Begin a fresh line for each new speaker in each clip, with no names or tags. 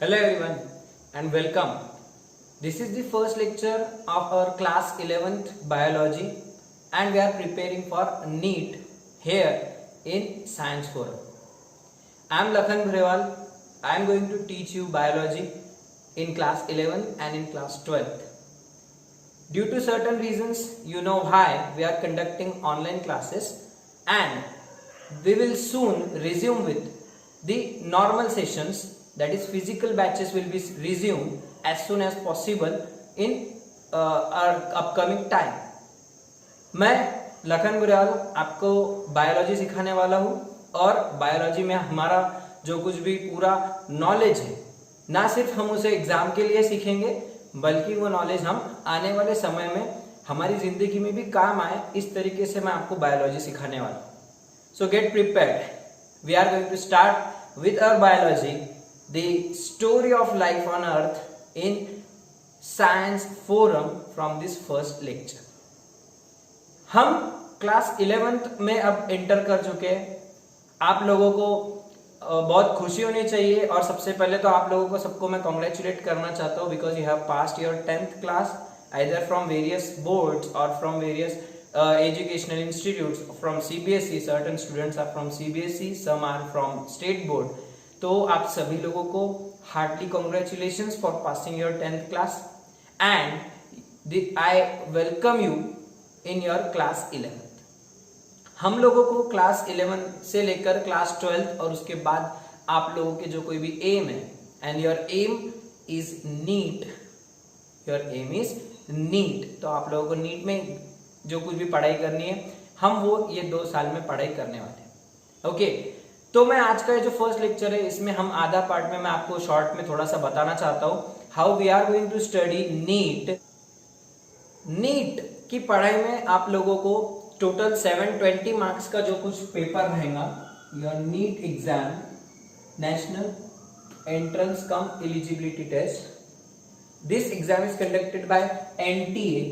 Hello everyone and welcome. This is the first lecture of our class 11th biology and we are preparing for NEET here in Science Forum. I am Lakhan Bhrewal. I am going to teach you biology in class 11th and in class 12th. Due to certain reasons, you know why we are conducting online classes and we will soon resume with the normal sessions, that is physical batches will be resumed as soon as possible in our upcoming time. मैं लखन बुरेवाल आपको biology सिखाने वाला हूँ और biology में हमारा जो कुछ भी पूरा नॉलेज है ना सिर्फ हम उसे एग्जाम के लिए सीखेंगे बल्कि वो नॉलेज हम आने वाले समय में हमारी जिंदगी में भी काम आए, इस तरीके से मैं आपको बायोलॉजी सिखाने वाला हूँ. So get prepared. We are going to start with our biology, the story of life on earth in science forum from this first lecture. हम क्लास 11th में अब एंटर कर चुके हैं. आप लोगों को बहुत खुशी होनी चाहिए और सबसे पहले तो आप लोगों को सबको मैं कॉन्ग्रेचुलेट करना चाहता हूँ because you have passed your 10th class either from various boards or from various educational institutes. From CBSE, certain students are from CBSE, some are from state board. तो आप सभी लोगों को heartily congratulations for passing your 10th class and I welcome you in your class 11th. हम लोगों को class 11 से लेकर क्लास 12th और उसके बाद आप लोगों के जो कोई भी एम है and your aim is NEET. Your aim is NEET. तो आप लोगों को नीट में जो कुछ भी पढ़ाई करनी है हम वो ये 2 साल में पढ़ाई करने वाले हैं. ओके तो मैं आज का ये जो फर्स्ट लेक्चर है इसमें हम आधा पार्ट में मैं आपको शॉर्ट में थोड़ा सा बताना चाहता हूँ how we are going to study NEET. NEET की पढ़ाई में आप लोगों को टोटल 720 मार्क्स का जो कुछ पेपर रहेगा. Your NEET exam, national entrance cum eligibility test. This exam is conducted by NTA,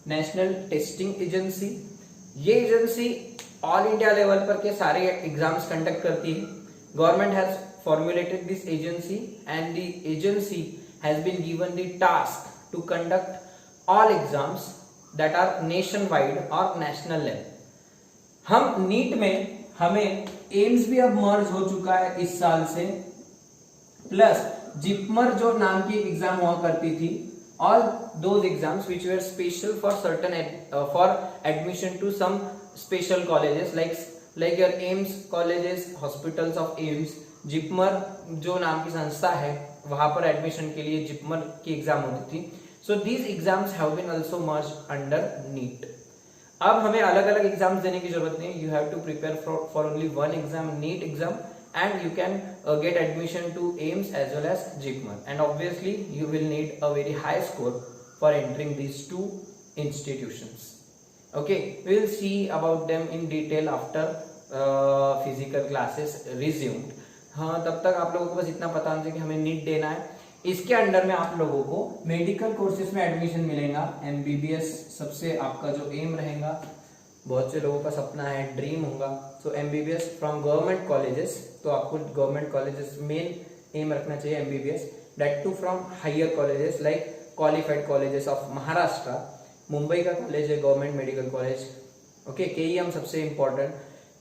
national testing agency. ये एजेंसी ऑल इंडिया लेवल पर के सारे एग्जाम्स कंडक्ट करती है. Government has formulated this agency and the agency has been given the task to conduct all exams that are nationwide और national level. हम NEET में हमें एम्स भी अब मर्ज हो चुका है इस साल से, प्लस जिपमर जो नाम की एग्जाम हुआ करती थी. All those exams which were special for certain for admission to some special colleges like your AIIMS colleges, hospitals of AIIMS. JIPMER जो नाम की संस्था है वहां पर एडमिशन के लिए जिपमर की एग्जाम होती थी. So these exams have been also merged under NEET. अब हमें अलग अलग एग्जाम्स देने की जरूरत नहीं. You have to prepare for only one exam, NEET exam, and you can get admission to AIIMS as well as JIPMER, and obviously you will need a very high score for entering these two institutions. Okay, we will see about them in detail after physical classes resumed. हाँ, तब तक आप लोगों को बस इतना पता होना चाहिए कि हमें नीट देना है. इसके अंडर में आप लोगों को मेडिकल कोर्सेज में एडमिशन मिलेगा. MBBS सबसे आपका जो एम रहेगा, बहुत से लोगों का सपना है, ड्रीम होगा. So MBBS from government colleges. तो आपको गवर्नमेंट कॉलेजेस मेन एम रखना चाहिए MBBS. That too from higher colleges like qualified colleges of Maharashtra. Mumbai का कॉलेज है government medical college. Okay, KEM सबसे इम्पोर्टेंट,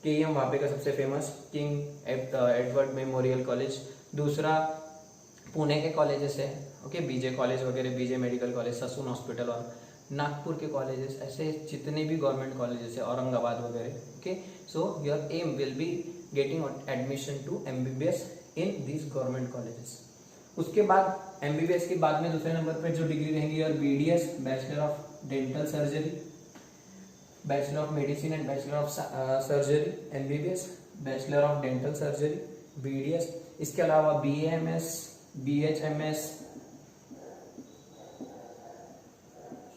KEM वहाँ पे का सबसे famous King Edward memorial college. दूसरा पुणे के कॉलेजेस है. ओके, BJ कॉलेज वगैरह, BJ medical college, Sassoon hospital और नागपुर के कॉलेजेस, ऐसे जितने भी गवर्नमेंट कॉलेजेस है, औरंगाबाद वगैरह. Okay, so your aim will be getting admission to MBBS in these government colleges. उसके बाद MBBS के बाद में दूसरे नंबर पर जो डिग्री रहेंगी your BDS, bachelor of dental surgery, bachelor of medicine and bachelor of surgery. MBBS, bachelor of dental surgery, BDS. इसके अलावा BAMS, BHMS,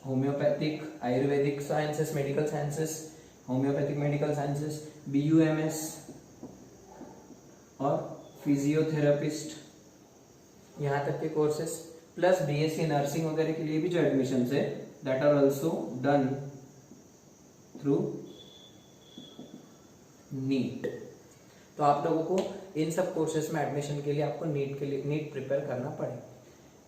homeopathic, Ayurvedic sciences, medical sciences, homeopathic medical sciences, BUMS और physiotherapist, यहाँ तक के courses, plus BSc nursing वगैरह के लिए भी जो एडमिशन है that are also done through NEET. तो आप लोगों को इन सब कोर्सेज में एडमिशन के लिए आपको नीट प्रिपेयर करना पड़ेगा।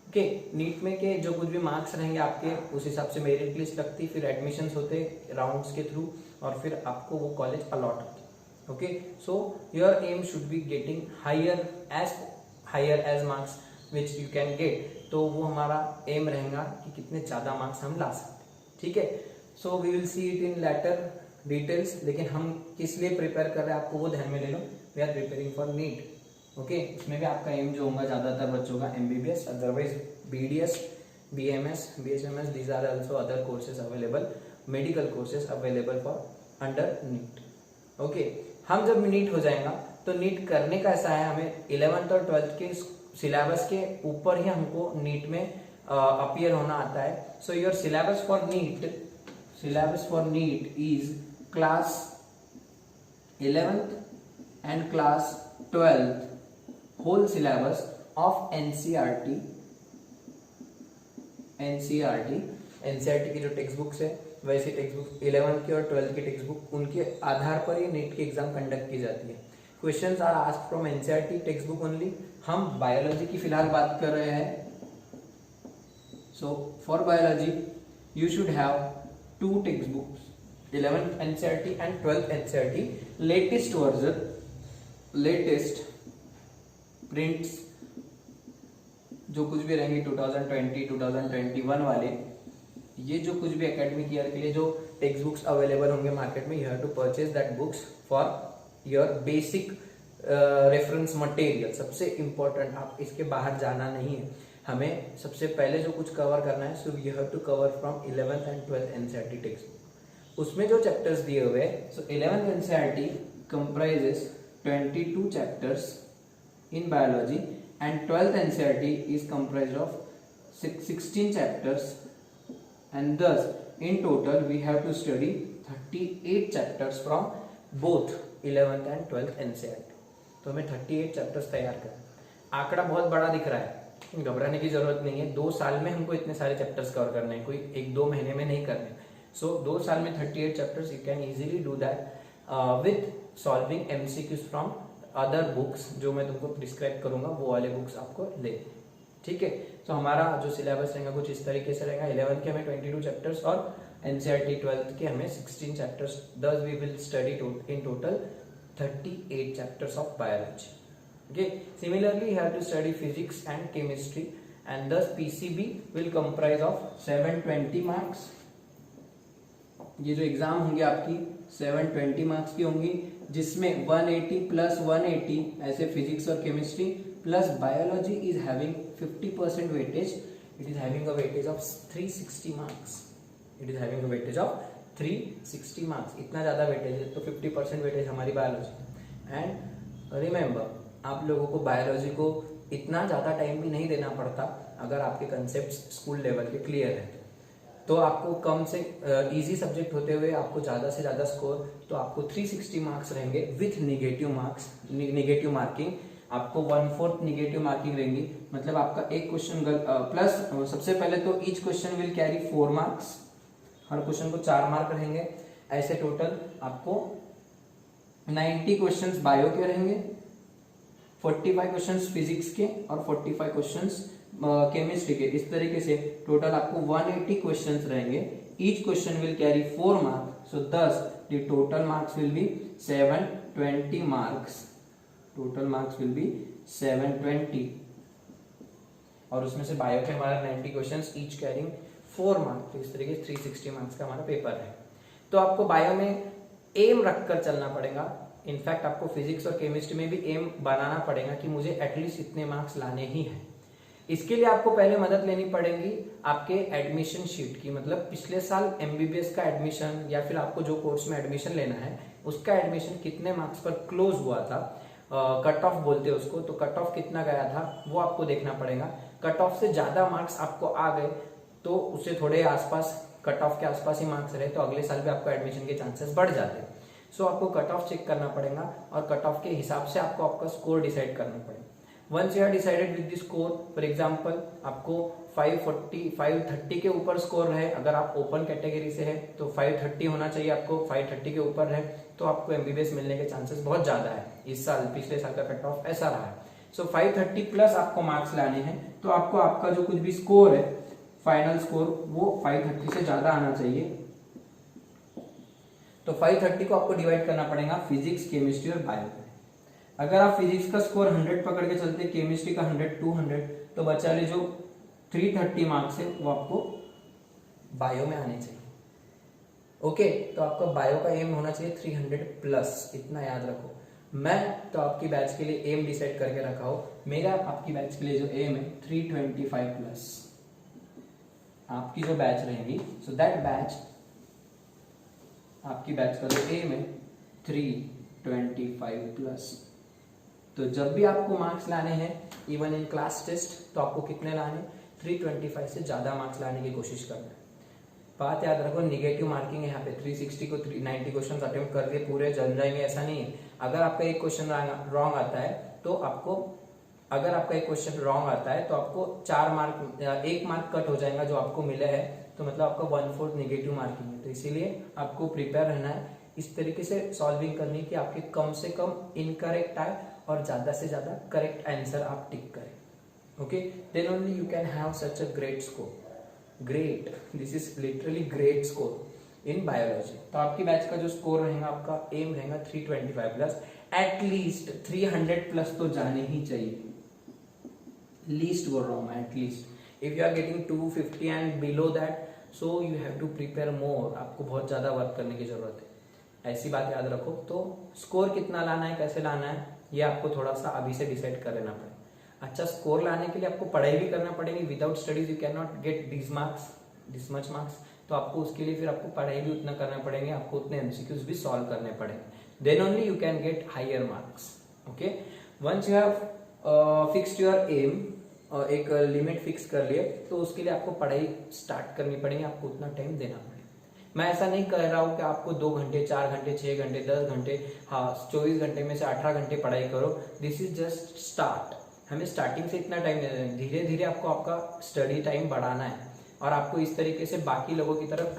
ओके, नीट में के जो कुछ भी मार्क्स रहेंगे आपके, उस हिसाब से मेरिट लिस्ट लगती, फिर एडमिशन होते राउंड्स के थ्रू, और फिर आपको वो कॉलेज अलॉट होती। Okay, so your aim should be getting higher as marks which you can get. तो वो हमारा एम रहेगा कि कितने ज्यादा मार्क्स हम ला सकते। ठीक है, so we will see it in later details, लेकिन हम किस लिए प्रिपेयर कर रहे हैं आपको वो ध्यान में ले लो। We are preparing for NEET. Okay, इसमें भी आपका एम जो होगा ज्यादातर बच्चों का MBBS, otherwise BDS, BMS, BHMS, these are also other courses available, medical courses available for under NEET. Okay, हम जब नीट हो जाएगा तो नीट करने का ऐसा है, हमें 11th और 12th के सिलेबस के ऊपर ही हमको नीट में अपीयर होना आता है। So your syllabus for NEET is class 11th and class 12th whole syllabus of NCERT की जो टेक्स्ट बुक्स है, वैसे टेक्स्ट बुक 11th की और 12th की टेक्स्ट बुक, उनके आधार पर ही नीट की एग्जाम कंडक्ट की जाती है। Questions are asked from NCERT textbook only. हम बायोलॉजी की फिलहाल बात कर रहे हैं। So for biology you should have 2 textbooks, 11th NCERT and 12th NCERT, latest version, latest prints जो कुछ भी रहेंगे 2020, 2021 वाले, ये जो कुछ भी एकेडमिक ईयर के लिए जो टेक्स्ट बुक्स अवेलेबल होंगे मार्केट में, you have to purchase that books for your basic reference material. सबसे इंपॉर्टेंट, आप इसके बाहर जाना नहीं है, हमें सबसे पहले जो कुछ कवर करना है, so you have to cover from 11th and 12th NCERT textbook. उसमें जो चैप्टर्स दिए हुए हैं, सो 11th NCERT comprises 22 chapters in biology and 12th NCERT is comprised of 16 chapters, and thus in total we have to study 38 chapters from both 11th and 12th NCERT। तो हमें 38 chapters तैयार करना। आंकड़ा बहुत बड़ा दिख रहा है, घबराने की जरूरत नहीं है। 2 साल में हमको इतने सारे चैप्टर्स कवर करने हैं, कोई 1-2 महीने में नहीं करने। सो 2 साल में 38 chapters, you can easily do that with solving MCQs from other books जो मैं तुमको प्रिस्क्राइब करूंगा, वो वाले बुक्स आपको ले। ठीक है, तो हमारा जो सिलेबस रहेगा कुछ इस तरीके से रहेगा। 11th के हमें 22 चैप्टर्स और NCERT 12th के हमें 16 chapters. Thus we will study in total 38 chapters of biology. Okay, similarly you have to study physics and chemistry, and thus PCB will comprise of 720 marks. ये जो एग्जाम होंगे आपकी 720 marks की होंगी, जिसमें 180 प्लस 180 ऐसे फिजिक्स और chemistry, plus biology is having 50% weightage. It is having a weightage of 360 marks. It is having a weightage of 360 marks. इतना ज्यादा वेटेज है, तो 50% वेटेज हमारी बायोलॉजी। एंड रिमेंबर, आप लोगों को बायोलॉजी को इतना ज्यादा टाइम भी नहीं देना पड़ता अगर आपके कंसेप्ट स्कूल लेवल के क्लियर है। तो आपको कम से इजी सब्जेक्ट होते हुए आपको ज्यादा से ज्यादा स्कोर, तो आपको 360 मार्क्स रहेंगे with negative marks, negative marking. आपको 1/4 निगेटिव मार्किंग रहेंगी, मतलब आपका एक क्वेश्चन प्लस सबसे पहले तो each question will carry 4 marks, her question को 4 मार्क रहेंगे। ऐसे टोटल आपको 90 क्वेश्चंस बायो के रहेंगे, 45 क्वेश्चंस फिजिक्स के और 45 क्वेश्चंस केमिस्ट्री के। इस तरीके से टोटल आपको 180 क्वेश्चंस रहेंगे। Each question will carry 4 marks, so thus the total marks will be 720 marks. Total marks will be 720, और उसमें से बायो के हमारा 90 क्वेश्चंस ईच कैरिंग 4 मार्क्स। तो इस तरीके से 360 मार्क्स का हमारा पेपर है। तो आपको बायो में एम रखकर चलना पड़ेगा। इनफैक्ट आपको फिजिक्स और केमिस्ट्री में भी एम बनाना पड़ेगा कि मुझे एटलीस्ट इतने मार्क्स लाने ही हैं। इसके लिए आपको पहले मदद लेनी पड़ेगी आपके एडमिशन शीट की, मतलब पिछले साल MBBS का एडमिशन या फिर आपको जो कोर्स में एडमिशन लेना है उसका एडमिशन कितने मार्क्स पर क्लोज हुआ था, कट ऑफ बोलते हैं उसको। तो कट ऑफ कितना गया था वो आपको देखना पड़ेगा। कट ऑफ से ज्यादा मार्क्स आपको आ गए तो उससे थोड़े आसपास, कट ऑफ के आसपास ही मार्क्स रहे तो अगले साल भी आपको एडमिशन के चांसेस बढ़ जाते हैं। सो आपको कट ऑफ चेक करना पड़ेगा और कट ऑफ के हिसाब से आपको आपका स्कोर डिसाइड करना पड़ेगा। Once you are decided with the score, for example आपको 540 530 के ऊपर स्कोर रहे, अगर आप ओपन कैटेगरी से है तो 530 होना चाहिए आपको, 530 के ऊपर रहे। तो आपको MBBS मिलने के चांसेस बहुत ज़्यादा है। इस साल पिछले साल का कट ऑफ ऐसा रहा है। सो 530 प्लस आपको मार्क्स लाने हैं, तो आपको आपका जो कुछ भी स्कोर है, फाइनल स्कोर, वो 530 से ज़्यादा आना चाहिए। तो 530 को आपको डिवाइड करना पड़ेगा फिजिक्स, केमिस्ट्री और बायो में। अगर आप फिजिक्स का स्कोर 100 पकड़ के चलते, केमिस्ट्री का 100, 200, तो बचा ले जो 330 मार्क्स है वो आपको बायो में आने चाहिए। ओके, तो आपका बायो का एम होना चाहिए 300 प्लस, इतना याद रखो। मैं तो आपकी बैच के लिए एम डिसाइड करके रखा हूं, मेरा आपकी बैच के लिए जो एम है 325 प्लस। आपकी जो बैच रहेगी, सो दैट बैच, आपकी बैच का जो एम है 325 प्लस। तो जब भी आपको मार्क्स लाने हैं इवन इन क्लास टेस्ट, तो आपको कितने लाने, 325 से ज्यादा मार्क्स लाने की कोशिश करना है। बात याद रखो, निगेटिव मार्किंग है यहाँ पे। 360 को 390 क्वेश्चन अटेम्प्ट करके पूरे जल जाएंगे ऐसा नहीं है। अगर आपका एक क्वेश्चन रॉन्ग आता है तो आपको, अगर आपका एक क्वेश्चन रॉन्ग आता है तो आपको 4 मार्क, 1 मार्क कट हो जाएगा जो आपको मिले है, तो मतलब आपका 1/4 निगेटिव मार्किंग है। तो इसीलिए आपको प्रिपेयर रहना है, इस तरीके से सॉल्विंग करनी कि आपके कम से कम इनकरेक्ट आए और ज्यादा से ज्यादा करेक्ट आंसर आप टिक करें। Okay, then only you can have such a great score. Great, this is literally great score in biology. तो आपकी बैच का जो स्कोर रहेगा, आपका एम रहेगा 325 प्लस, एटलीस्ट 300 प्लस तो जाने ही चाहिए। लीस्ट बोल रहा हूं मैं, at least. If you are getting 250 and below that, so you have to prepare more, आपको बहुत ज्यादा वर्क करने की जरूरत है। ऐसी बात याद रखो। तो स्कोर कितना लाना है, कैसे लाना है, ये आपको थोड़ा सा अभी से डिसाइड कर लेना पड़ेगा। अच्छा स्कोर लाने के लिए आपको पढ़ाई भी करना पड़ेगी। Without studies you can not get this marks, this much marks. तो आपको उसके लिए फिर आपको पढ़ाई भी उतना करना पड़ेंगे, आपको उतने MCQs भी सॉल्व करने पड़ेंगे। Then only you can get higher marks. Okay, once you have fixed your aim, एक लिमिट फिक्स कर लिए, तो उसके लिए आपको पढ़ाई स्टार्ट करनी पड़ेगी, आपको उतना टाइम देना पड़ेगा। मैं ऐसा नहीं कह रहा हूं कि आपको 2 घंटे, 4 घंटे, 6 घंटे, 10 घंटे, हाँ 24 घंटे में से 18 घंटे पढ़ाई करो। This is just start. हमें स्टार्टिंग से इतना टाइम देना है, धीरे धीरे आपको आपका स्टडी टाइम बढ़ाना है। और आपको इस तरीके से बाकी लोगों की तरफ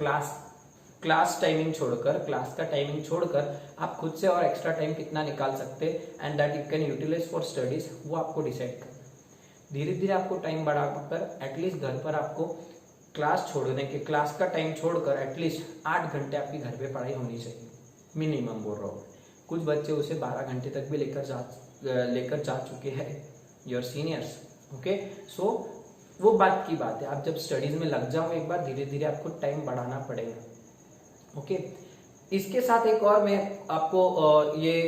क्लास टाइमिंग छोड़कर, क्लास का टाइमिंग छोड़कर आप खुद से और एक्स्ट्रा टाइम कितना निकाल सकते and that you can utilise for studies, वो आपको डिसाइड करना। धीरे धीरे आपको टाइम बढ़ाकर एटलीस्ट घर पर आपको क्लास छोड़ने के, क्लास का टाइम छोड़कर एटलीस्ट 8 घंटे आपकी घर पे पढ़ाई होनी चाहिए, मिनिमम बोल रहा हूँ। कुछ बच्चे उसे 12 घंटे तक भी लेकर जा चुके हैं, योर सीनियर्स। ओके, सो वो बात की बात है। आप जब स्टडीज में लग जाओ एक बार, धीरे धीरे आपको टाइम बढ़ाना पड़ेगा। ओके, इसके साथ एक और मैं आपको ये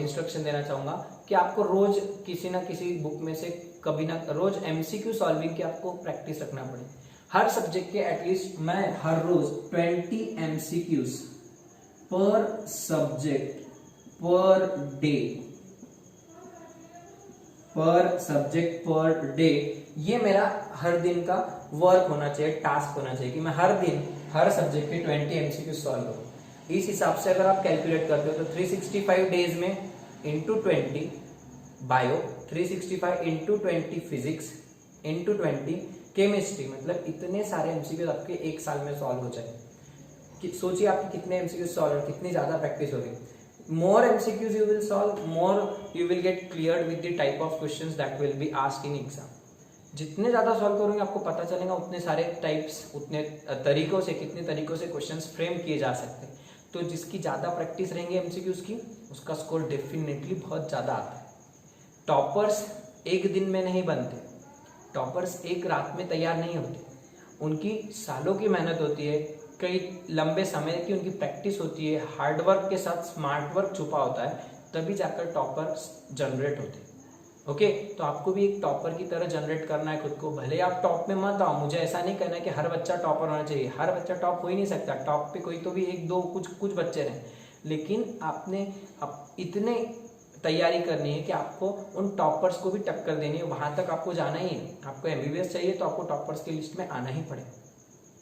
इंस्ट्रक्शन देना चाहूंगा कि आपको रोज किसी ना किसी बुक में से कभी ना रोज MCQ सॉल्विंग की आपको प्रैक्टिस रखना पड़ेगा। हर सब्जेक्ट के एटलीस्ट मैं हर रोज 20 MCQs पर सब्जेक्ट पर डे, ये मेरा हर दिन का वर्क होना चाहिए, टास्क होना चाहिए कि मैं हर दिन हर सब्जेक्ट के 20 MCQ सॉल्व करूं। इस हिसाब से अगर आप कैलकुलेट करते हो तो 365 डेज में into 20 bio, 365 into 20 physics, into 20 chemistry, मतलब इतने सारे MCQ आपके एक साल में सॉल्व हो जाए। सोचिए आपके कितने MCQ सॉल्व, कितनी ज्यादा प्रैक्टिस होगी। More MCQs you will solve, more you will get cleared with the type of questions that will be asked in exam. जितने ज्यादा सॉल्व करोगे आपको पता चलेगा उतने सारे टाइप्स, उतने तरीकों से, कितने तरीकों से क्वेश्चंस फ्रेम किए जा सकते हैं। तो जिसकी ज्यादा प्रैक्टिस रहेंगे MCQs की, उसका स्कोर डेफिनेटली बहुत ज्यादा आता है। टॉपर्स एक दिन में नहीं बनते, टॉपर्स एक रात में तैयार नहीं होते, उनकी सालों की मेहनत होती है, कई लंबे समय की उनकी प्रैक्टिस होती है, हार्डवर्क के साथ स्मार्ट वर्क छुपा होता है, तभी जाकर टॉपर जनरेट होते हैं। ओके, तो आपको भी एक टॉपर की तरह जनरेट करना है खुद को। भले आप टॉप में मत आओ, मुझे ऐसा नहीं कहना है कि हर बच्चा टॉपर होना चाहिए, हर बच्चा टॉप हो ही नहीं सकता। टॉप पे कोई तो भी 1-2 कुछ बच्चे रहे, लेकिन आपने इतने तैयारी करनी है कि आपको उन टॉपर्स को भी टक्कर देनी है, वहां तक आपको जाना ही है। आपको MBBS चाहिए तो आपको टॉपर्स की लिस्ट में आना ही पड़ेगा।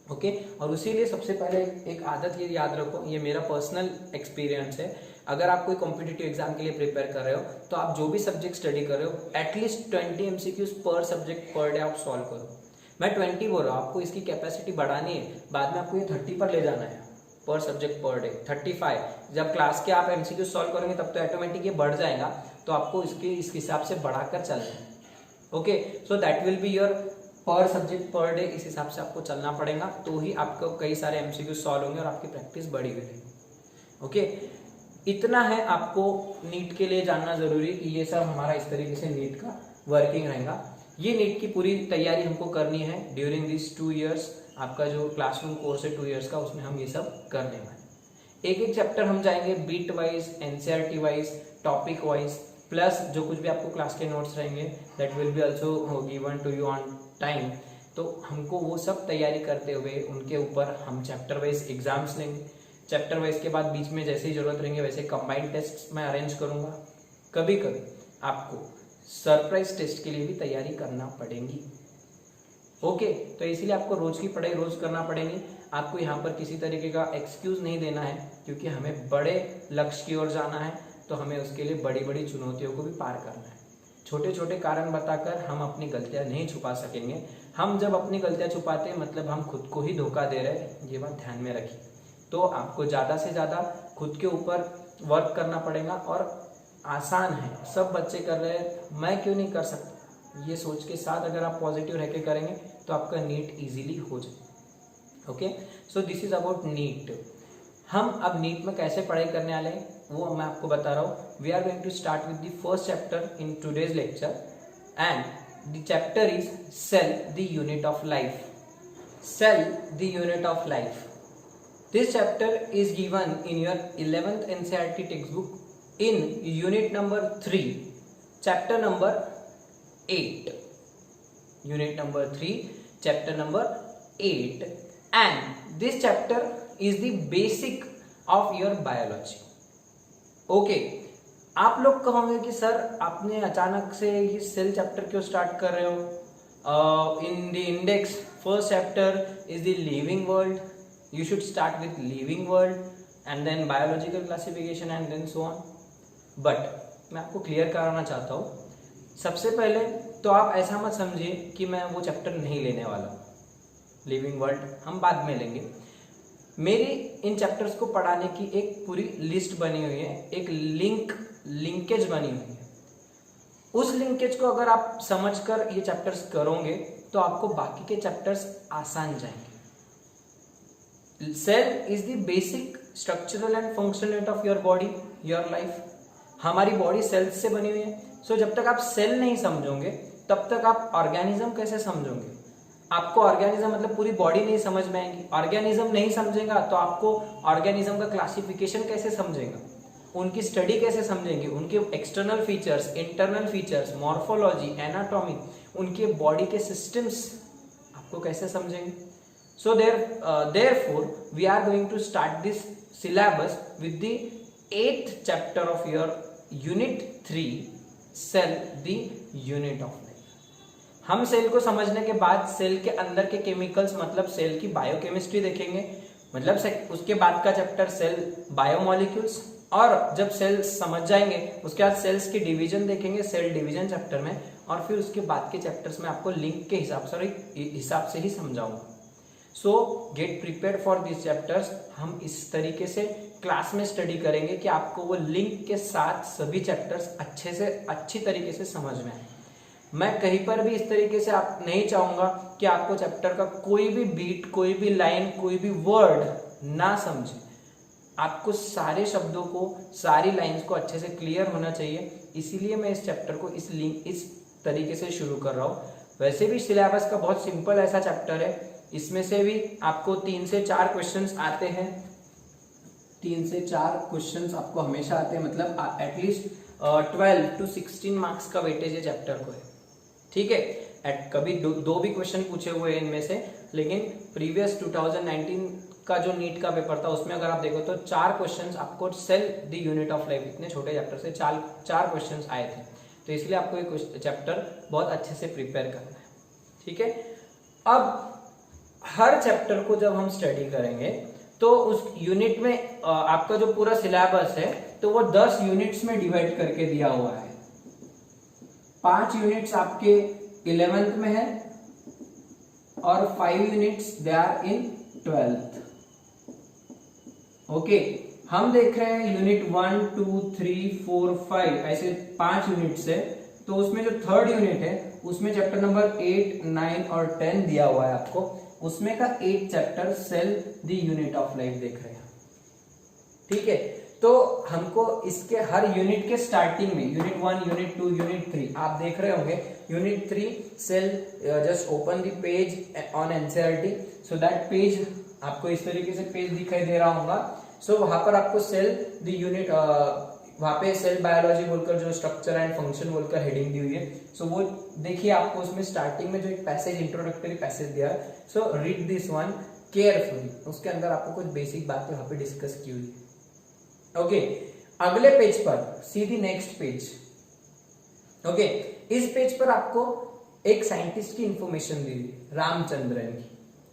ओके, और उसी लिए सबसे पहले एक आदत ये याद रखो, ये मेरा पर्सनल एक्सपीरियंस है। अगर आप कोई कॉम्पिटिटिव एग्जाम के लिए प्रिपेयर कर रहे हो तो आप जो भी सब्जेक्ट स्टडी कर रहे हो एटलीस्ट 20 MCQs पर सब्जेक्ट पर डे आप सॉल्व करो। मैं 20 बोल रहा हूँ, आपको इसकी कैपेसिटी बढ़ानी है, बाद में आपको ये 30 पर ले जाना है पर सब्जेक्ट पर डे, 35। जब क्लास के आप एमसीक्यू सॉल्व करेंगे तब तो ऑटोमेटिक ये बढ़ जाएगा, तो आपको इस हिसाब से बढ़ाकर चलना है। Okay, so that will be your पर सब्जेक्ट पर डे, इस हिसाब से आपको चलना पड़ेगा, तो ही आपको कई सारे एमसीक्यू सॉल्व होंगे और आपकी प्रैक्टिस बढ़ी हुई रहेगी। ओके, इतना है आपको नीट के लिए जानना जरूरी कि ये सब हमारा इस तरीके से नीट का वर्किंग रहेगा। ये नीट की पूरी तैयारी हमको करनी है ड्यूरिंग दिस 2 इयर्स। आपका जो क्लासरूम कोर्स है 2 इयर्स का, उसमें हम ये सब करने वाले। एक एक चैप्टर हम जाएंगे beat wise, NCERT wise, topic wise, plus जो कुछ भी आपको क्लास के नोट्स रहेंगे that will be also given to you on time. तो हमको वो सब तैयारी करते हुए उनके ऊपर हम चैप्टर वाइज एग्जाम्स लेंगे। चैप्टर वाइज के बाद बीच में जैसे ही जरूरत रहेंगे वैसे कंबाइंड टेस्ट मैं अरेंज करूंगा। कभी कभी आपको सरप्राइज टेस्ट के लिए भी तैयारी करना पड़ेगी। ओके, तो इसीलिए आपको रोज की पढ़ाई रोज करना पड़ेगी। आपको यहाँ पर किसी तरीके का एक्सक्यूज नहीं देना है, क्योंकि हमें बड़े लक्ष्य की ओर जाना है, तो हमें उसके लिए बड़ी बड़ी चुनौतियों को भी पार करना है। छोटे छोटे कारण बताकर हम अपनी गलतियां नहीं छुपा सकेंगे। हम जब अपनी गलतियां छुपाते हैं मतलब हम खुद को ही धोखा दे रहे हैं, ये बात ध्यान में रखिए। तो आपको ज़्यादा से ज़्यादा खुद के ऊपर वर्क करना पड़ेगा, और आसान है, सब बच्चे कर रहे हैं, मैं क्यों नहीं कर सकता, ये सोच के साथ अगर आप पॉजिटिव रह के करेंगे तो आपका नीट इजीली हो जाए। Okay, so this is about NEET. हम अब नीट में कैसे पढ़ाई करने वाले हैं वो मैं आपको बता रहा हूँ। We are going to start with the first chapter in today's lecture, and the chapter is cell the unit of life. Cell the unit of life, this chapter is given in your 11th NCERT textbook in unit number 3, chapter number 8, unit number 3, chapter number 8, and this chapter is the basic of your biology. Okay, आप लोग कहोगे कि sir आपने अचानक से ये cell chapter क्यों start कर रहे हो? In the index first chapter is the living world, you should start with living world and then biological classification and then so on. but मैं आपको क्लियर कराना चाहता हूँ, सबसे पहले तो आप ऐसा मत समझिए कि मैं वो चैप्टर नहीं लेने वाला। लिविंग वर्ल्ड हम बाद में लेंगे। मेरी इन चैप्टर्स को पढ़ाने की एक पूरी लिस्ट बनी हुई है, एक लिंकेज बनी हुई है। उस लिंकेज को अगर आप समझकर ये चैप्टर्स करोगे तो आपको बाकी के चैप्टर्स आसान जाएंगे। Cell is the basic structural and functional unit of your body, your life. हमारी बॉडी सेल्स से बनी हुई है। सो जब तक आप सेल नहीं समझोगे तब तक आप ऑर्गेनिज्म कैसे समझोगे? आपको ऑर्गेनिज्म मतलब पूरी बॉडी नहीं समझ में आएगी। ऑर्गेनिज्म नहीं समझेगा तो आपको ऑर्गेनिज्म का क्लासिफिकेशन कैसे समझेगा, उनकी स्टडी कैसे समझेंगे, उनके external features, internal features, morphology, anatomy, उनके बॉडी के सिस्टम्स आपको कैसे समझेंगे? So therefore we are going to start this syllabus with the 8th chapter of your unit 3, cell the unit of life. हम सेल को समझने के बाद सेल के अंदर के केमिकल्स मतलब सेल की बायोकेमिस्ट्री देखेंगे, मतलब उसके बाद का चैप्टर सेल बायोमोलिक्यूल्स, और जब सेल्स समझ जाएंगे उसके बाद सेल्स की डिवीजन देखेंगे सेल डिवीजन चैप्टर में, और फिर उसके बाद के चैप्टर्स में आपको लिंक के हिसाब से ही समझाऊंगा। सो gate prepare for this chapters. हम इस तरीके से क्लास में स्टडी करेंगे कि आपको वो लिंक के साथ सभी चैप्टर्स अच्छी तरीके से समझ में आए। मैं कहीं पर भी इस तरीके से आप नहीं चाहूंगा कि आपको चैप्टर का कोई भी बीट, कोई भी लाइन, कोई भी वर्ड ना समझे। आपको सारे शब्दों को, सारी लाइंस को अच्छे से क्लियर होना चाहिए। इसीलिए मैं इस चैप्टर को इस तरीके से शुरू कर रहा हूँ। वैसे भी सिलेबस का बहुत सिंपल ऐसा चैप्टर है, इसमें से भी आपको 3 से 4 क्वेश्चंस आते हैं। 3 से 4 क्वेश्चंस आपको हमेशा आते हैं, मतलब एटलीस्ट 12 to 16 मार्क्स का वेटेज है चैप्टर को है। ठीक है, कभी दो भी क्वेश्चन पूछे हुए हैं इनमें से, लेकिन प्रीवियस 2019 का जो नीट का पेपर था उसमें अगर आप देखो तो 4 क्वेश्चंस आपको cell the unit of life, इतने छोटे चैप्टर से 4 क्वेश्चंस आए थे। तो इसलिए आपको ये चैप्टर बहुत अच्छे से प्रिपेयर करना है। ठीक है, अब हर चैप्टर को जब हम स्टडी करेंगे तो उस यूनिट में आपका जो पूरा सिलेबस है तो वो 10 यूनिट्स में डिवाइड करके दिया हुआ है। 5 यूनिट्स आपके 11th में है और 5 units they are in 12th। Okay, हम देख रहे हैं यूनिट 1 2 3 4 5 ऐसे 5 यूनिट्स है। तो उसमें जो थर्ड यूनिट है उसमें चैप्टर नंबर 8 9 और 10 दिया हुआ है आपको। उसमें का 8 chapter cell the unit of life देख रहे हैं। ठीक है, तो हमको इसके हर यूनिट के स्टार्टिंग में यूनिट 1 यूनिट 2 यूनिट 3 आप देख रहे होंगे। Unit 3 cell just open the page on NCERT. So that page आपको इस तरीके से पेज दिखाई दे रहा होगा। सो वहां पर आपको सेल द यूनिट वहां पे सेल बायोलॉजी बोलकर जो स्ट्रक्चर एंड फंक्शन बोलकर हेडिंग दी हुई है। सो वो देखिए आपको उसमें स्टार्टिंग में जो एक पैसेज इंट्रोडक्टरी पैसेज दिया है। So read this one carefully. उसके अंदर आपको कुछ बेसिक बातें वहां पे डिस्कस की हुई है। ओके, अगले पेज पर see the next page. Okay, इस पेज पर आपको एक साइंटिस्ट की इंफॉर्मेशन दी हुई रामचंद्रन की।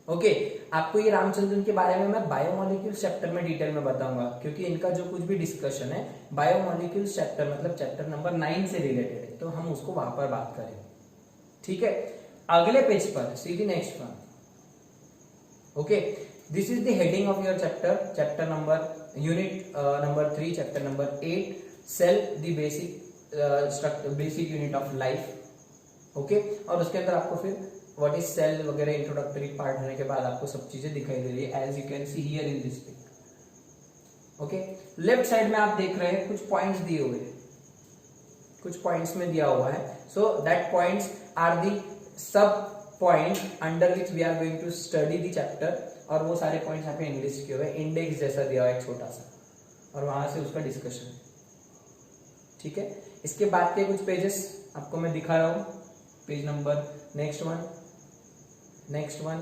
ओके, आपको ये रामचंद्रन के बारे में मैं बायोमोलिक्यूल्स चैप्टर में डिटेल में बताऊंगा, क्योंकि इनका जो कुछ भी डिस्कशन है बायोमोलिक्यूल्स चैप्टर मतलब चैप्टर नंबर 9 से रिलेटेड है, तो हम उसको वहां पर बात करेंगे। ठीक है, अगले पेज पर see the next one. Okay, this is the heading of your chapter, chapter number unit number 3 chapter number 8 cell the basic unit of life. Okay, और उसके अंदर आपको फिर व्हाट इज सेल वगैरह इंट्रोडक्टरी पार्ट होने के बाद आपको सब चीजें दिखाई दे रही है as you can see here in this pic. Okay, left side में आप देख रहे हैं कुछ पॉइंट्स दिए हुए हैं, कुछ पॉइंट्स में दिया हुआ है। So that points are the sub point under which we are going to study the chapter. और वो सारे पॉइंट्स यहाँ पे इंग्लिश किए हुए, इंडेक्स जैसा दिया हुआ है छोटा सा, और वहां से उसका डिस्कशन। ठीक है, इसके बाद के कुछ पेजेस आपको मैं दिखा रहा हूं। Page number next one, next one,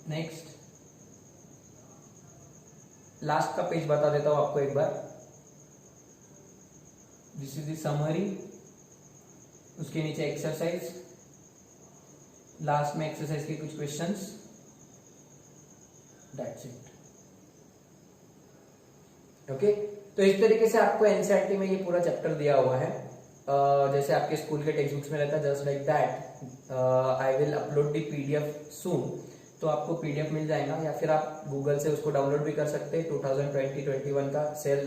next, last का पेज बता देता हूं आपको एक बार। दिस इज द समरी, उसके नीचे एक्सरसाइज, लास्ट में एक्सरसाइज के कुछ क्वेश्चंस, दैट्स इट। ओके, तो इस तरीके से आपको एनसीईआरटी में ये पूरा चैप्टर दिया हुआ है। जैसे आपके स्कूल के टेक्स्ट बुक्स में रहता है, just like that. I will upload the PDF soon, तो आपको पीडीएफ मिल जाएगा, या फिर आप गूगल से उसको डाउनलोड भी कर सकते हैं। 2020-21 का cell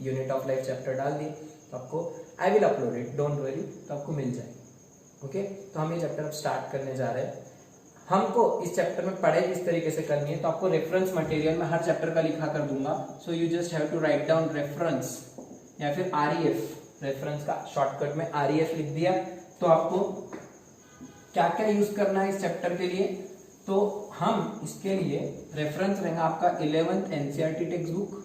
unit of life chapter डाल दी तो आपको I will upload it, don't worry, तो आपको मिल जाएगा। ओके, तो हम ये चैप्टर अब स्टार्ट करने जा रहे हैं। हमको इस चैप्टर में पढ़ाई किस तरीके से करनी है, तो आपको रेफरेंस मटेरियल में हर चैप्टर का लिखा कर दूंगा। So you just have to write down reference, या फिर आरईएफ, रेफरेंस का शॉर्टकट में आरईएफ लिख दिया। तो आपको क्या क्या यूज करना है इस चैप्टर के लिए, तो हम इसके लिए रेफरेंस रहेगा आपका 11th NCERT text book,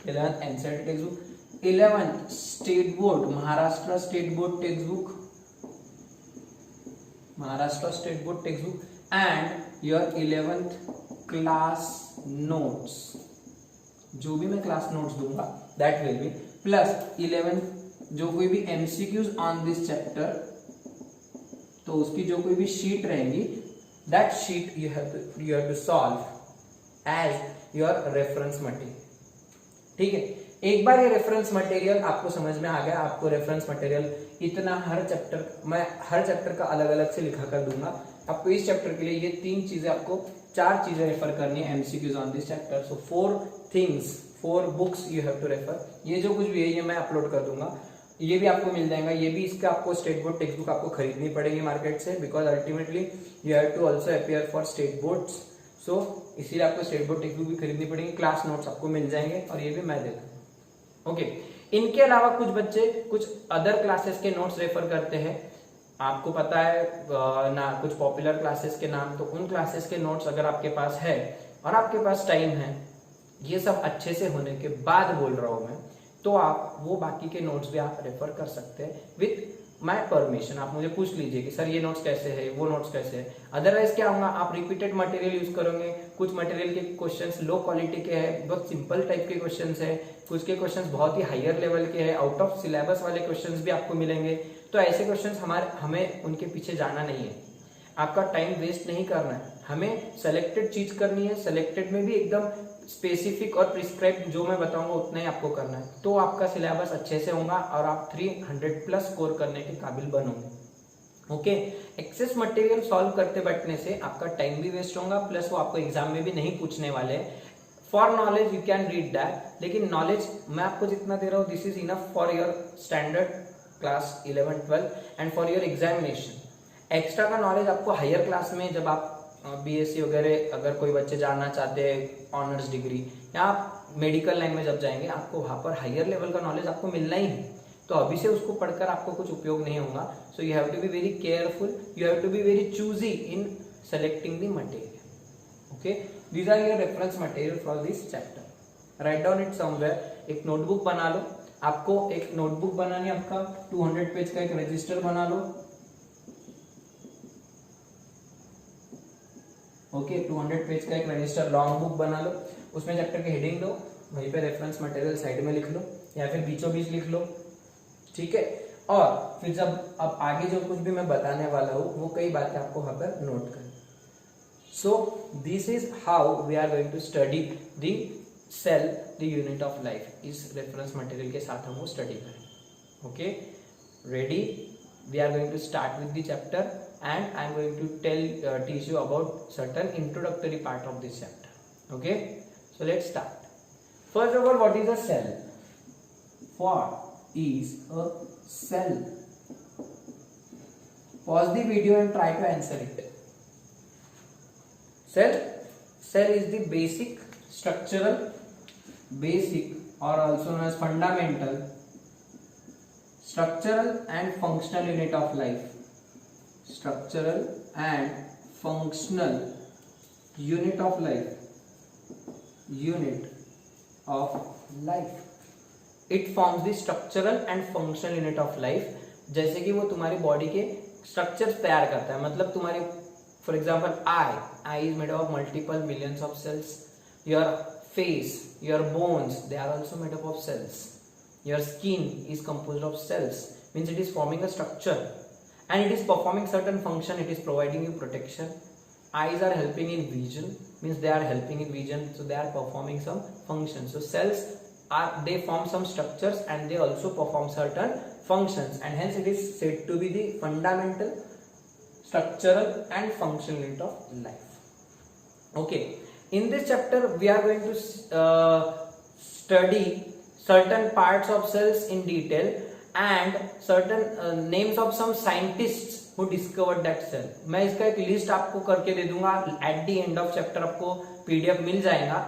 11th NCERT text book, 11th state board Maharashtra state board text book, Maharashtra state board text book, and your 11th class notes, जो भी मैं क्लास नोट्स दूंगा that will B, plus 11th जो कोई भी MCQs on this chapter, तो उसकी जो कोई भी शीट रहेंगी, that sheet you have to solve as your reference material. ठीक है, एक बार ये रेफरेंस मटेरियल आपको समझ में आ गया, आपको रेफरेंस मटेरियल इतना हर चैप्टर, मैं हर चैप्टर का अलग अलग से लिखा कर दूंगा। आपको इस चैप्टर के लिए ये 3 चीजें, आपको 4 चीजें रेफर करनी है MCQs on this chapter. So 4 things, 4 books you have to refer. ये जो कुछ भी है ये मैं अपलोड कर दूंगा, ये भी आपको मिल जाएगा। ये भी इसका आपको स्टेट बोर्ड टेक्स्ट बुक आपको खरीदनी पड़ेगी मार्केट से, because ultimately you have to also appear for state boards. So इसीलिए आपको स्टेट बोर्ड टेक्स्ट बुक भी खरीदनी पड़ेगी। क्लास नोट्स आपको मिल जाएंगे, और ये भी मैं देता हूँ। ओके, इनके अलावा कुछ बच्चे कुछ अदर क्लासेस के नोट्स रेफर करते हैं। आपको पता है ना कुछ पॉपुलर क्लासेस के नाम, तो उन क्लासेस के नोट्स अगर आपके पास है और आपके पास टाइम है, ये सब अच्छे से होने के बाद बोल रहा हूं मैं, तो आप वो बाकी के नोट्स भी आप रेफर कर सकते हैं विथ माय परमिशन। आप मुझे पूछ लीजिए कि सर ये नोट्स कैसे है, वो नोट्स कैसे है। अदरवाइज क्या होगा, आप रिपीटेड मटेरियल यूज करोगे। कुछ मटेरियल के क्वेश्चंस लो क्वालिटी के हैं, बहुत सिंपल टाइप के क्वेश्चंस है, कुछ के क्वेश्चंस बहुत ही हायर लेवल के हैं, आउट ऑफ सिलेबस वाले क्वेश्चंस भी आपको मिलेंगे। तो ऐसे क्वेश्चंस हमें उनके पीछे जाना नहीं है, आपका टाइम वेस्ट नहीं करना है, हमें सेलेक्टेड चीज करनी है। सेलेक्टेड में भी एकदम स्पेसिफिक और प्रिस्क्राइब जो मैं बताऊंगा उतना ही आपको करना है, तो आपका सिलेबस अच्छे से होगा और आप 300+ स्कोर करने के काबिल बनोगे। ओके, एक्सेस मटेरियल सॉल्व करते बैठने से आपका टाइम भी वेस्ट होगा, प्लस वो आपको एग्जाम में भी नहीं पूछने वाले हैं। For knowledge you can read that, लेकिन नॉलेज मैं आपको जितना दे रहा हूँ this is enough for your standard class 11 12 and for your examination. Extra का नॉलेज आपको हायर क्लास में, जब आप बीएससी वगैरह अगर कोई बच्चे जानना चाहते हैं ऑनर्स डिग्री या आप मेडिकल लाइन में जब जाएंगे, आपको वहां पर हायर लेवल का नॉलेज आपको मिलना ही है, तो अभी से उसको पढ़कर आपको कुछ उपयोग नहीं होगा। So you have to be very careful, you have to be very choosy in selecting the material. Okay, these are your reference material for this chapter. Write down it somewhere, एक नोटबुक बना लो। आपको एक notebook बनानी है, आपका 200 page का एक रजिस्टर बना लो। ओके, 200 पेज का एक रजिस्टर लॉन्ग बुक बना लो, उसमें चैप्टर की हेडिंग दो, वहीं पे रेफरेंस मटेरियल साइड में लिख लो या फिर बीचों बीच लिख लो, ठीक है। और फिर जब अब आगे जो कुछ भी मैं बताने वाला हूँ वो कई बातें आपको वहां पर नोट करनी। So this is how we are going to study the cell, the unit of life. इस रेफरेंस मटेरियल के साथ हम वो स्टडी करेंगे। Okay, ready? We are going to start with the chapter and I am going to teach you about certain introductory part of this chapter. Okay, so let's start. First of all, what is a cell? What is a cell? Pause the video and try to answer it. Cell is the basic structural, or also known as fundamental, structural and functional unit of life. Structural and functional unit of life. Unit of life. It forms the structural and functional unit of life. जैसे कि वो तुम्हारी body के structures तैयार करता है। मतलब तुम्हारी, for example, I is made of multiple millions of cells. Your face, your bones, they are also made of cells. Your skin is composed of cells, means it is forming a structure and it is performing certain function. It is providing you protection. Eyes are helping in vision, means they are helping in vision, so they are performing some function. So cells they form some structures and they also perform certain functions, and hence it is said to be the fundamental, structural and functional unit of life. Okay, in this chapter we are going to study certain parts of cells in detail and certain names of some scientists who discovered that cell. मैं इसका एक list आपको करके दे दूंगा at the end of chapter, आपको PDF मिल जाएगा।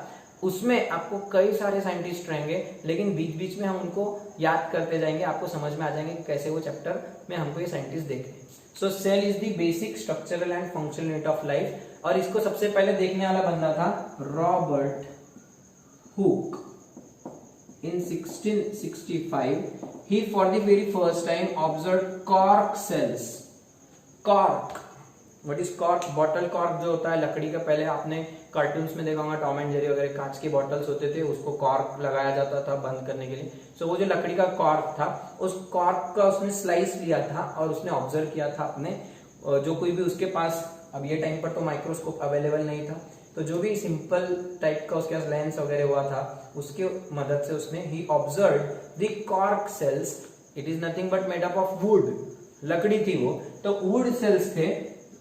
उसमें आपको कई सारे साइंटिस्ट रहेंगे, लेकिन बीच बीच में हम उनको याद करते जाएंगे, आपको समझ में आ जाएंगे कि कैसे वो चैप्टर में हमको ये साइंटिस्ट देखते हैं। So cell is the basic structural and functional unit of life, और इसको सबसे पहले देखने वाला बंदा था Robert Hooke. In 1665, he for the very first time observed cork cells. Cork, what is cork? Bottle cork जो होता है लकड़ी का, पहले आपने कार्टून्स में देखा होगा, टॉम एंड जेरी वगैरह, कांच के बॉटल्स होते थे, उसको कॉर्क लगाया जाता था बंद करने के लिए। सो वो जो लकड़ी का कॉर्क था, उस कॉर्क का उसने स्लाइस लिया था और उसने ऑब्जर्व किया था अपने, जो कोई भी उसके पास, अब ये टाइम पर तो माइक्रोस्कोप अवेलेबल नहीं था, तो जो भी सिंपल टाइप का उसके पास लेंस वगैरह हुआ था, उसके मदद से उसने ही observe the cork cells. It is nothing but made up of wood, लकड़ी थी वो, तो वुड सेल्स थे,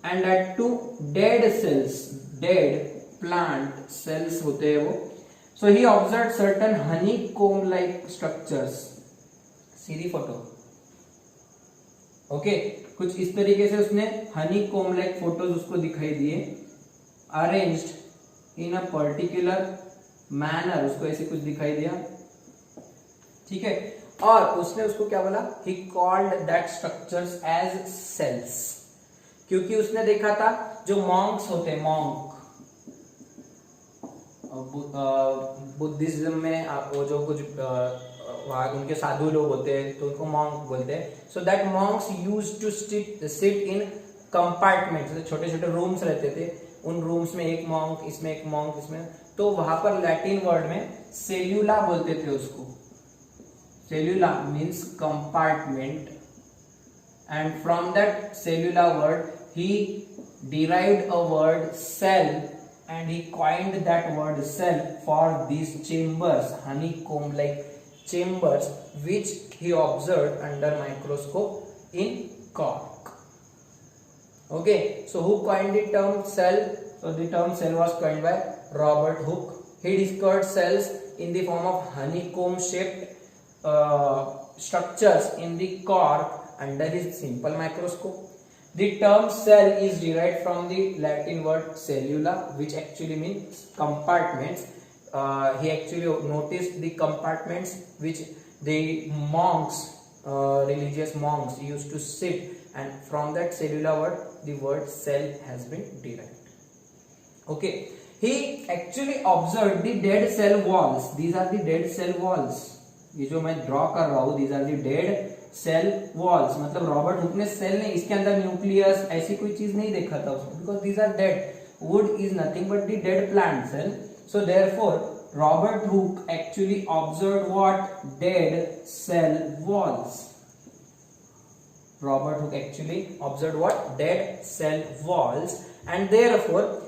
and that too dead cells, dead plant cells होते हैं वो। So he observe certain honeycomb like structures. सीधी फोटो, ओके, कुछ इस तरीके से उसने हनी कोम लाइक फोटोज उसको दिखाई दिए, arranged in a particular manner, उसको ऐसे कुछ दिखाई दिया, ठीक है। और उसने उसको क्या बोला, he called that structures as cells, क्योंकि उसने देखा था जो मॉन्क्स होते हैं, मॉन्क बुद्धिज्म में वो जो कुछ उनके साधु लोग होते हैं तो उनको मॉन्क बोलते हैं। So that monks used to sit in compartments, छोटे छोटे रूम्स रहते थे, उन रूम्स में एक मॉन्क, इसमें एक मॉन्क, इसमें, तो वहां पर लैटिन वर्ड में सेल्यूला बोलते थे उसको। Cellula means compartment, and from that cellula word he derived a word cell, and he coined that word cell for these chambers, honeycomb like chambers, which he observed under microscope in cork. Okay, so who coined the term cell? So the term cell was coined by Robert Hooke. He discovered cells in the form of honeycomb shaped structures in the cork under his simple microscope. The term cell is derived from the Latin word cellula, which actually means compartments. He actually noticed the compartments which the monks, religious monks, used to sit, and from that cellular word the word cell has been derived. Okay, he actually observed the dead cell walls. These are the dead cell walls. ये जो मैं draw कर रहा हूँ, these are the dead cell walls. मतलब Robert Hooke ने cell नहीं, इसके अंदर न्यूक्लियस ऐसी कोई चीज नहीं देखा था उसमें, because these are dead. Wood is nothing but the dead plant cell. So therefore Robert Hooke actually observed what? Dead cell walls. Robert Hooke actually observed what? Dead cell walls, and therefore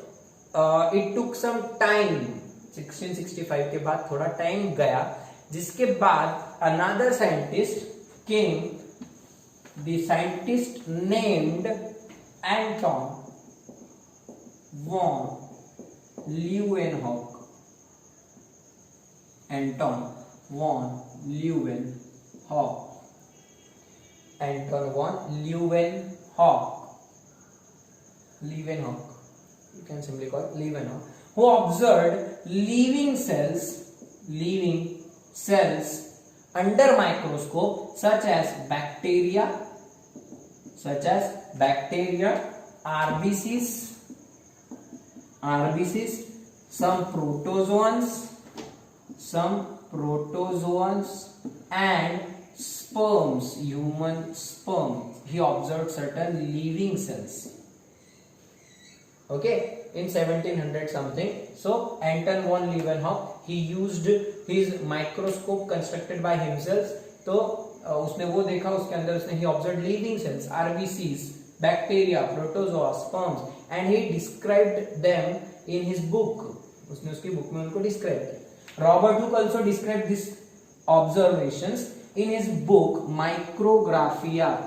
it took some time. 1665 के बाद थोड़ा time गया, जिसके बाद another scientist came. The scientist named Anton von Leeuwenhoek. Anton von Leeuwenhoek. Anton von Leeuwenhoek. Leeuwenhoek. You can simply call it Leeuwenhoek. Who observed living cells under microscope, such as bacteria, RBCs, some protozoans and sperms, human sperm. He observed certain living cells. Okay, in 1700 something. So Anton von Leeuwenhoek, he used his microscope constructed by himself. तो उसने वो देखा, उसके अंदर उसने he observed living cells, RBCs, bacteria, protozoa, sperms, and he described them in his book. उसने उसकी book में उनको describe किया. Robert Hooke also described these observations in his book Micrographia.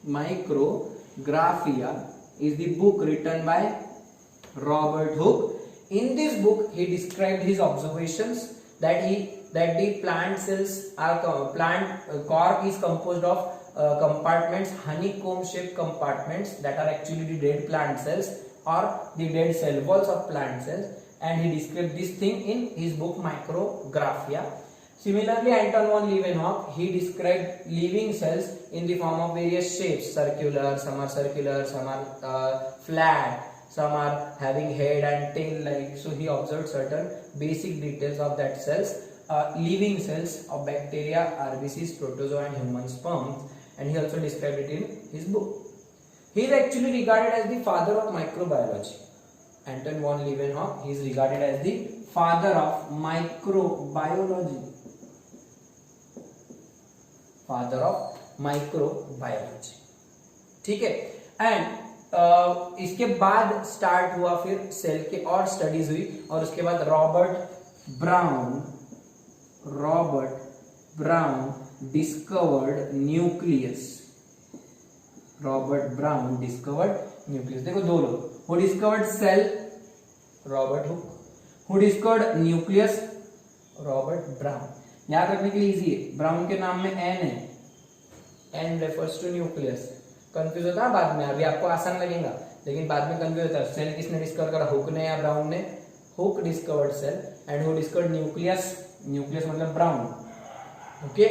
Micrographia is the book written by Robert Hooke. In this book, he described his observations that the plant cells are cork is composed of compartments, honeycomb shaped compartments that are actually the dead plant cells or the dead cell walls of plant cells, and he described this thing in his book Micrographia. Similarly, Anton von Leeuwenhoek, he described living cells in the form of various shapes, circular, some are flat, some are having head and tail like. So he observed certain basic details of that cells, living cells of bacteria, RBCs, protozoa and human sperm, and he also described it in his book. He is actually regarded as the father of microbiology. Anton von Leeuwenhoek, he is regarded as the father of microbiology. Father of microbiology. ठीक है. And इसके बाद start हुआ फिर cell के और studies हुई, और उसके बाद Robert Brown discovered nucleus. Robert Brown discovered nucleus. देखो दो लोग. Who discovered cell? Robert Hooke. Who discovered nucleus? Robert Brown. याद रखने के लिए इजी है, ब्राउन के नाम में एन है, N refers to nucleus. Confuse होता है बाद में, अभी आपको आसान लगेगा लेकिन बाद में कंफ्यूज होता है. सेल किसने डिस्कवर करा, हुक ने या ब्राउन ने? Hooke discovered cell. And who discovered nucleus? Nucleus मतलब Brown. Okay.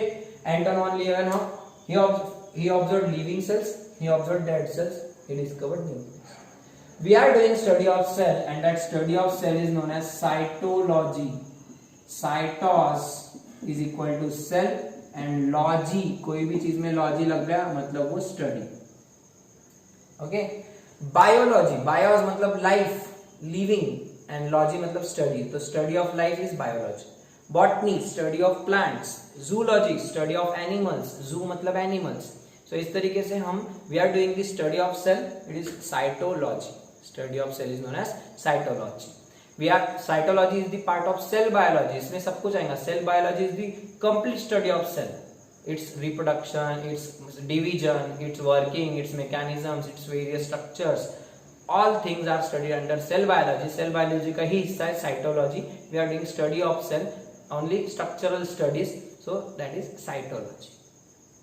Anton von Leeuwenhoek, he observed living cells, he observed dead cells, he discovered nucleus. We are doing study of cell, and that study of cell is known as cytology. Cytos is equal to cell, and logy, कोई भी चीज में logy लग गया मतलब वो study. Okay. Biology, bios मतलब life, living, and logy मतलब स्टडी. तो study of life is biology. Botany, study of plants. Zoology, study of animals. Zoo मतलब एनिमल्स. सो इस तरीके से हम we are doing the study of cell, it is cytology. Study of cell is known as cytology. We are cytology is the part of cell biology. इसमें सब कुछ आएगा. Cell biology is the complete study of cell, its reproduction, its division, its working, its mechanisms, its various structures. all things are studied under cell biology. Cell biology का ही हिस्सा है cytology. We are doing study of cell, only structural studies, so that is cytology.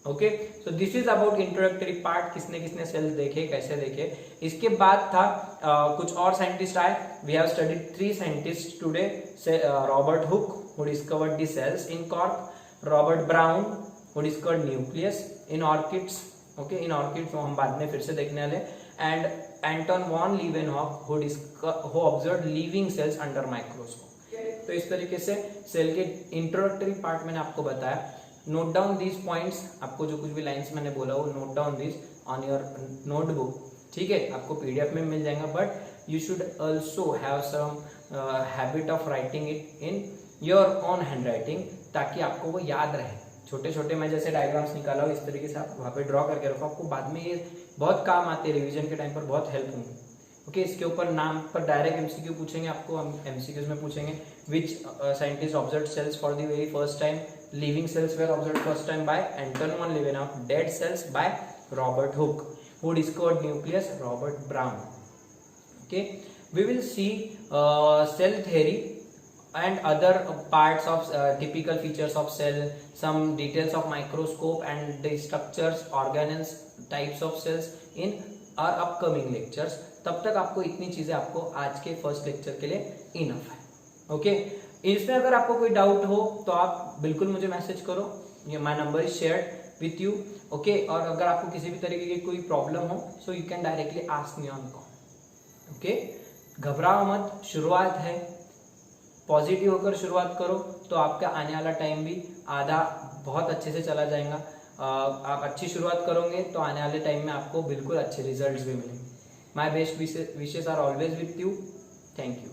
Okay, so this is about introductory part. किसने किसने sales देखे, कैसे देखे. इसके बाद था कुछ और साइंटिस्ट आए. We have studied 3 scientists today. Robert Hooke, who discovered the cells in cork. Robert Brown, who discovered nucleus in orchids. Okay, in orchids तो हम बाद में फिर से देखने वाले. And Anton von Leeuwenhoek, who observed living cells under microscope. तो इस तरीके से सेल के इंट्रोडक्टरी पार्ट मैंने आपको बताया. Note down these points. आपको जो कुछ भी लाइंस मैंने बोला वो note down this on your notebook. ठीक है, आपको पीडीएफ में मिल जाएगा, but you should also have some habit of writing it in your own handwriting, ताकि आपको वो याद रहे. छोटे छोटे मैं जैसे डायग्राम्स निकाला हूँ इस तरीके से आप वहाँ पे ड्रॉ करके रखो. आपको बाद में ये बहुत काम आते हैं, रिवीजन के टाइम पर बहुत हेल्प होंगे. ओके, इसके ऊपर नाम पर डायरेक्ट एमसीक्यू पूछेंगे आपको. हम एमसीक्यूज में पूछेंगे which scientist observed cells for the very first time. Living cells were observed first time by Anton von Leeuwenhoek. Dead cells by Robert Hooke. Who discovered nucleus? Robert Brown. Okay, we will see cell theory and other parts of typical features of cell, some details of microscope and the structures, organelles, types of cells in our upcoming lectures. तब तक आपको इतनी चीजें आपको आज के first lecture के लिए इनफ है. ओके, इसमें अगर आपको कोई डाउट हो तो आप बिल्कुल मुझे मैसेज करो. My number is shared with you. Okay, और अगर आपको किसी भी तरीके की कोई प्रॉब्लम हो so you can directly ask me on call. Okay, घबराओ मत, शुरुआत है. पॉजिटिव होकर शुरुआत करो तो आपका आने वाला टाइम भी आधा बहुत अच्छे से चला जाएगा. आप अच्छी शुरुआत करोगे तो आने वाले टाइम में आपको बिल्कुल अच्छे रिजल्ट्स भी मिलेंगे. My best wishes are always with you. Thank you.